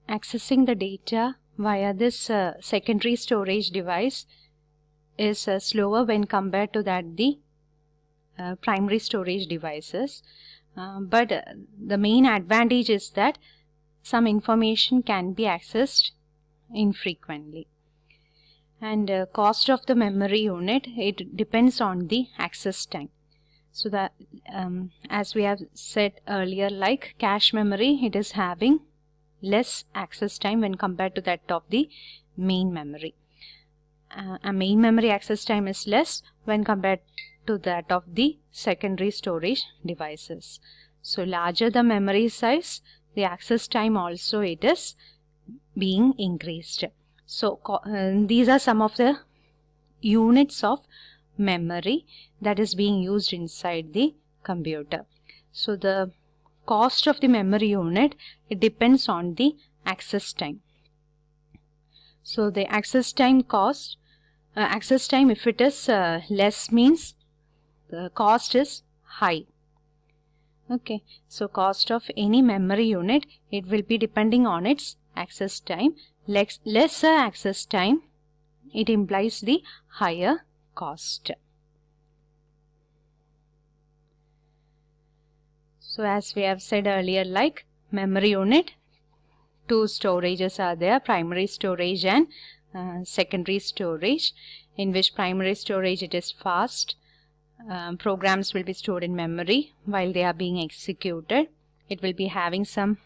accessing the data via this secondary storage device is slower when compared to that the primary storage devices. But the main advantage is that some information can be accessed infrequently. And cost of the memory unit, it depends on the access time. So that as we have said earlier, like cache memory, it is having less access time when compared to that of the main memory. A main memory access time is less when compared to that of the secondary storage devices. So larger the memory size, the access time also it is being increased. So these are some of the units of memory that is being used inside the computer. So the cost of the memory unit, it depends on the access time. So the access time cost, access time if it is less means the cost is high. Okay, so cost of any memory unit, it will be depending on its access time. Lesser access time, it implies the higher cost. So as we have said earlier, like memory unit, two storages are there, primary storage and secondary storage, in which primary storage it is fast. Programs will be stored in memory while they are being executed. It will be having some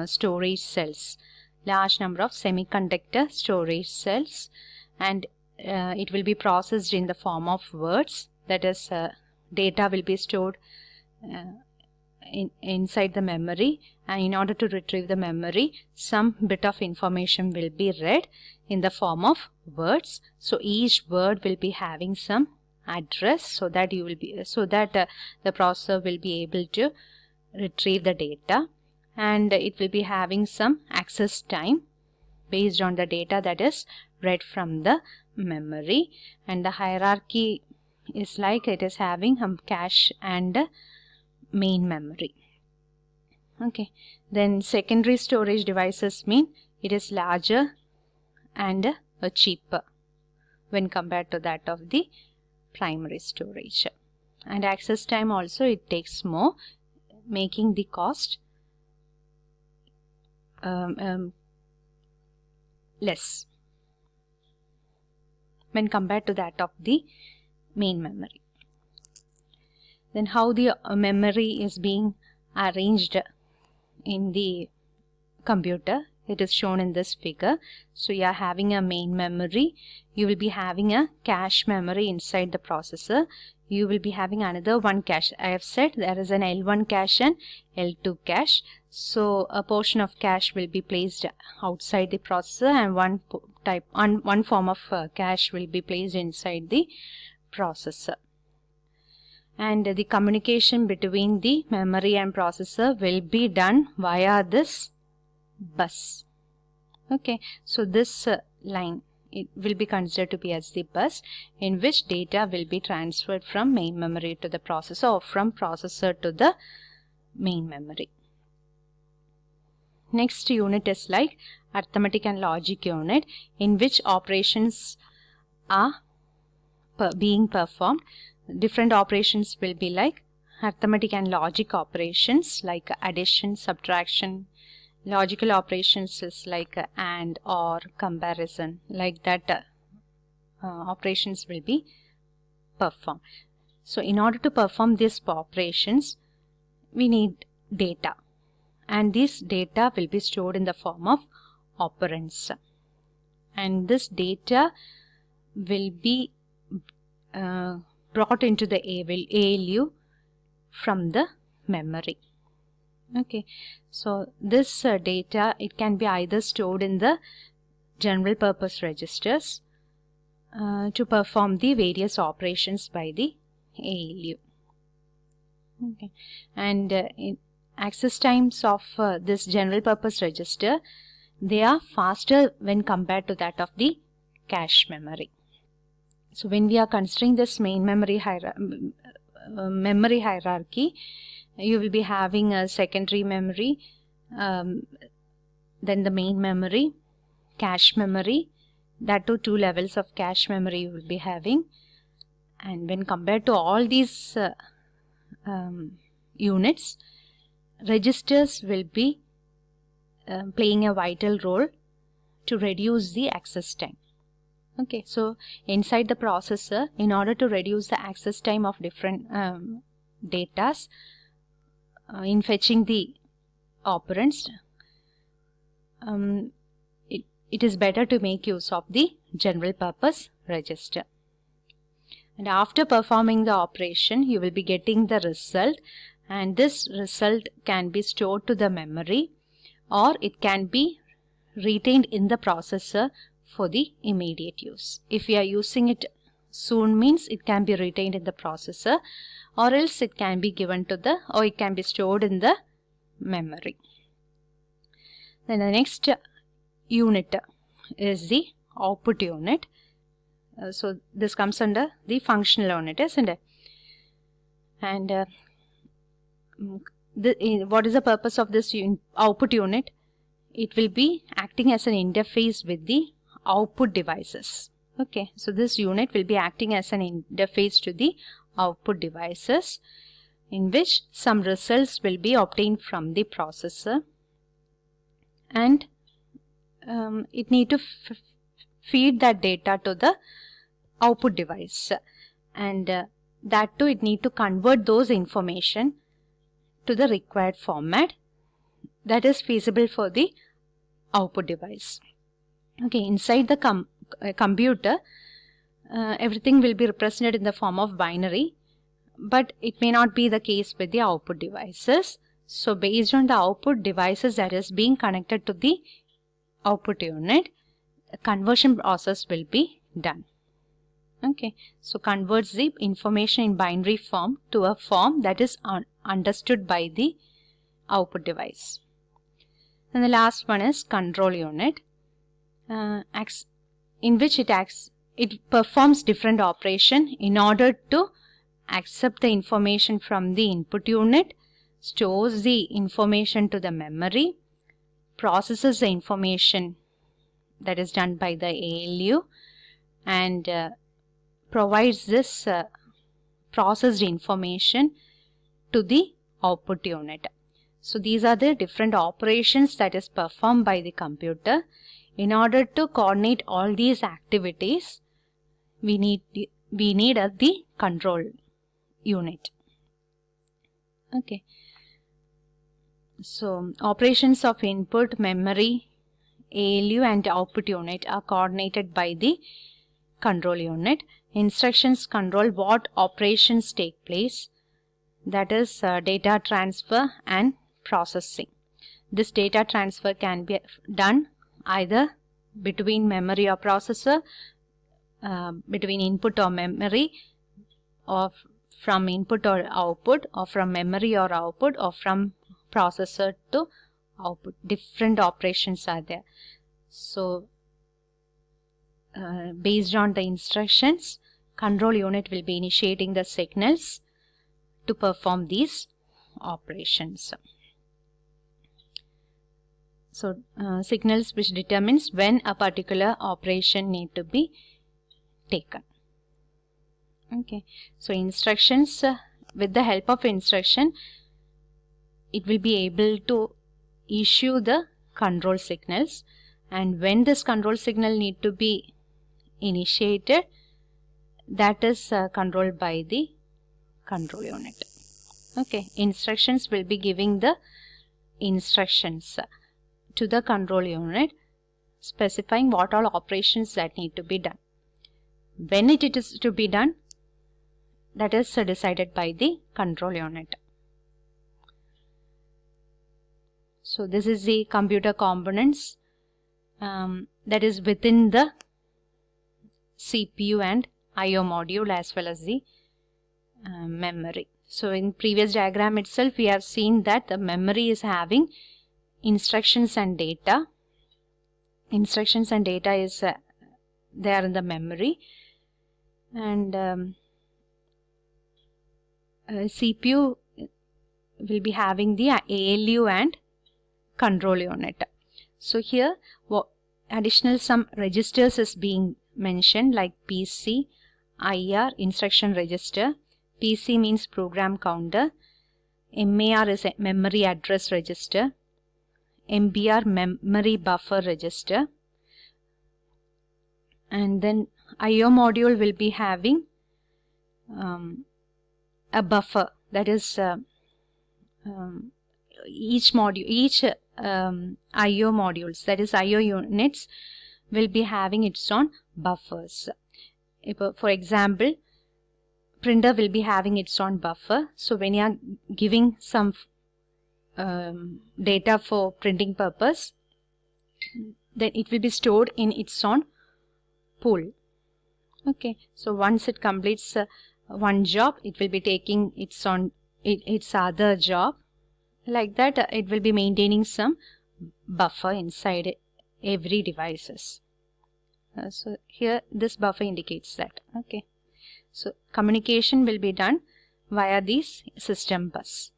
storage cells, large number of semiconductor storage cells, and it will be processed in the form of words. That is, data will be stored inside the memory, and in order to retrieve the memory, some bit of information will be read in the form of words. So each word will be having some address, so that the processor will be able to retrieve the data, and it will be having some access time based on the data that is read from the memory. And the hierarchy is like it is having cache and main memory. Okay, then secondary storage devices mean it is larger and cheaper when compared to that of the primary storage, and access time also it takes more, making the cost less when compared to that of the main memory. Then how the memory is being arranged in the computer, it is shown in this figure. So you are having a main memory, you will be having a cache memory inside the processor, you will be having another one cache. I have said there is an L1 cache and L2 cache. So a portion of cache will be placed outside the processor, and one form of cache will be placed inside the processor. And the communication between the memory and processor will be done via this bus. Okay, so this line, it will be considered to be as the bus in which data will be transferred from main memory to the processor, or from processor to the main memory. Next unit is like arithmetic and logic unit, in which operations are being performed. Different operations will be like arithmetic and logic operations like addition, subtraction. Logical operations is like and, or, comparison, like that operations will be performed. So in order to perform these operations, we need data, and this data will be stored in the form of operands, and this data will be brought into the ALU from the memory. Okay, so this data, it can be either stored in the general purpose registers to perform the various operations by the ALU. Okay, and in access times of this general purpose register, they are faster when compared to that of the cache memory. So when we are considering this main memory hierarchy, you will be having a secondary memory, then the main memory, cache memory, that too 2 levels of cache memory you will be having. And when compared to all these units, registers will be playing a vital role to reduce the access time. Okay, so inside the processor, in order to reduce the access time of different datas in fetching the operands, it is better to make use of the general purpose register. And after performing the operation, you will be getting the result, and this result can be stored to the memory, or it can be retained in the processor for the immediate use. If we are using it soon, means it can be retained in the processor, or else it can be given to the, or it can be stored in the memory. Then the next unit is the output unit. So this comes under the functional unit, isn't it? And what is the purpose of this output unit? It will be acting as an interface with the output devices. Okay, so this unit will be acting as an interface to the output devices, in which some results will be obtained from the processor, and it need to feed that data to the output device, and that too it need to convert those information to the required format that is feasible for the output device. Okay, inside the computer, everything will be represented in the form of binary, but it may not be the case with the output devices. So based on the output devices that is being connected to the output unit, a conversion process will be done. Okay, so converts the information in binary form to a form that is understood by the output device. And the last one is control unit, in which it performs different operation in order to accept the information from the input unit, stores the information to the memory, processes the information that is done by the ALU, and provides this processed information to the output unit. So these are the different operations that is performed by the computer. In order to coordinate all these activities, we need the control unit. Okay, so operations of input, memory, ALU and output unit are coordinated by the control unit. Instructions control what operations take place, that is data transfer and processing. This data transfer can be done either between memory or processor, between input or memory, or from input or output, or from memory or output, or from processor to output. Different operations are there. So based on the instructions, control unit will be initiating the signals to perform these operations. So signals which determines when a particular operation need to be taken. Okay, so instructions, with the help of instruction, it will be able to issue the control signals, and when this control signal need to be initiated, that is controlled by the control unit. Okay, instructions will be giving the instructions to the control unit, specifying what all operations that need to be done. When it is to be done, that is decided by the control unit. So this is the computer components that is within the CPU and IO module, as well as the memory. So in previous diagram itself, we have seen that the memory is having instructions and data. Instructions and data is there in the memory, and CPU will be having the ALU and control unit. So here additional some registers is being mentioned, like PC, IR, instruction register. PC means program counter. MAR is a memory address register. MBR, memory buffer register. And then IO module will be having a buffer, that is each IO modules, that is IO units, will be having its own buffers. For example, printer will be having its own buffer. So when you are giving some data for printing purpose, then it will be stored in its own pool. Okay, so once it completes one job, it will be taking its other job. Like that, it will be maintaining some buffer inside every devices. So here this buffer indicates that. Okay, so communication will be done via this system bus.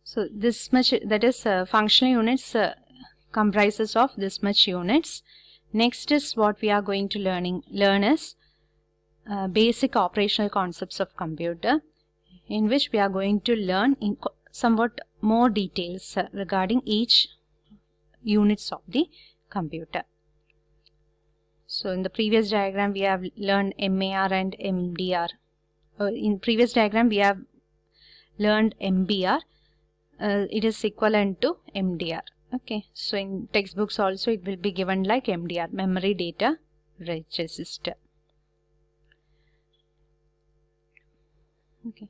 So this much, that is functional units comprises of this much units. Next is what we are going to learn is basic operational concepts of computer, in which we are going to learn in somewhat more details regarding each units of the computer. So in the previous diagram we have learned MAR and MDR. In previous diagram we have learned MBR. It is equivalent to MDR. Okay, so in textbooks also it will be given like MDR, memory data register. Okay,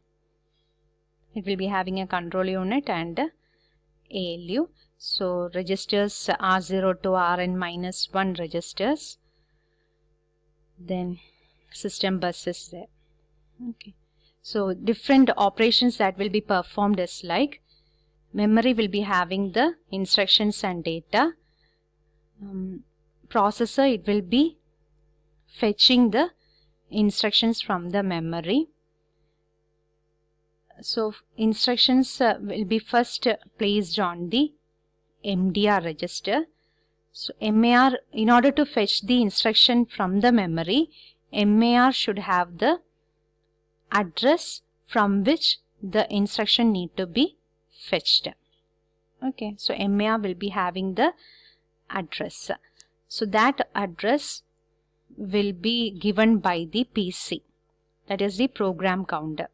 it will be having a control unit and a ALU. So registers R0 to Rn-1 registers. Then system bus is there. Okay, so different operations that will be performed is like memory will be having the instructions and data. Processor, it will be fetching the instructions from the memory. So instructions will be first placed on the MDR register. So MAR, in order to fetch the instruction from the memory, MAR should have the address from which the instruction need to be fetched. Okay, so MAR will be having the address. So that address will be given by the PC, that is the program counter.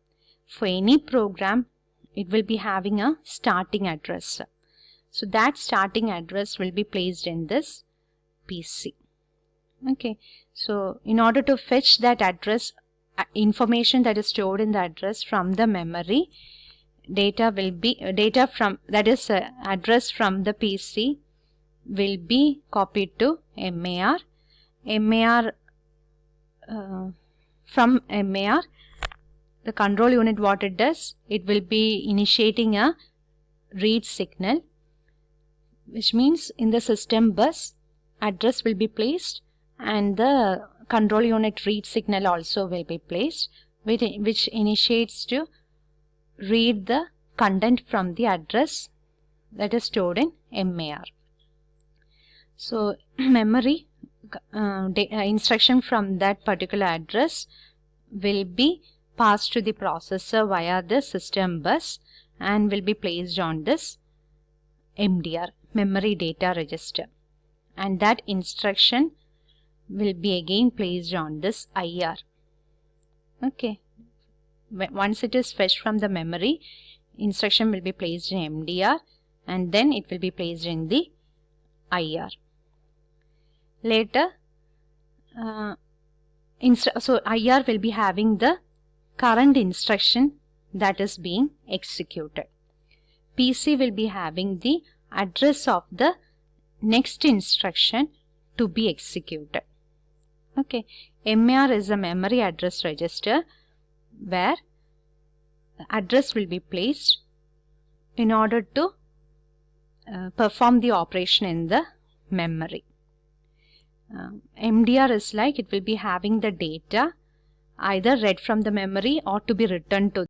For any program, it will be having a starting address. So that starting address will be placed in this PC. Okay, so in order to fetch that address, information that is stored in the address from the memory, data from, that is address from the PC will be copied to MAR. From MAR, the control unit, what it does, it will be initiating a read signal, which means in the system bus address will be placed and the control unit read signal also will be placed, which initiates to read the content from the address that is stored in MAR. So memory instruction from that particular address will be passed to the processor via the system bus and will be placed on this MDR, memory data register, and that instruction will be again placed on this IR. Okay, once it is fetched from the memory, instruction will be placed in MDR and then it will be placed in the IR. Later, so IR will be having the current instruction that is being executed. PC will be having the address of the next instruction to be executed. Okay, MAR is a memory address register where the address will be placed in order to perform the operation in the memory. MDR is like it will be having the data either read from the memory or to be returned to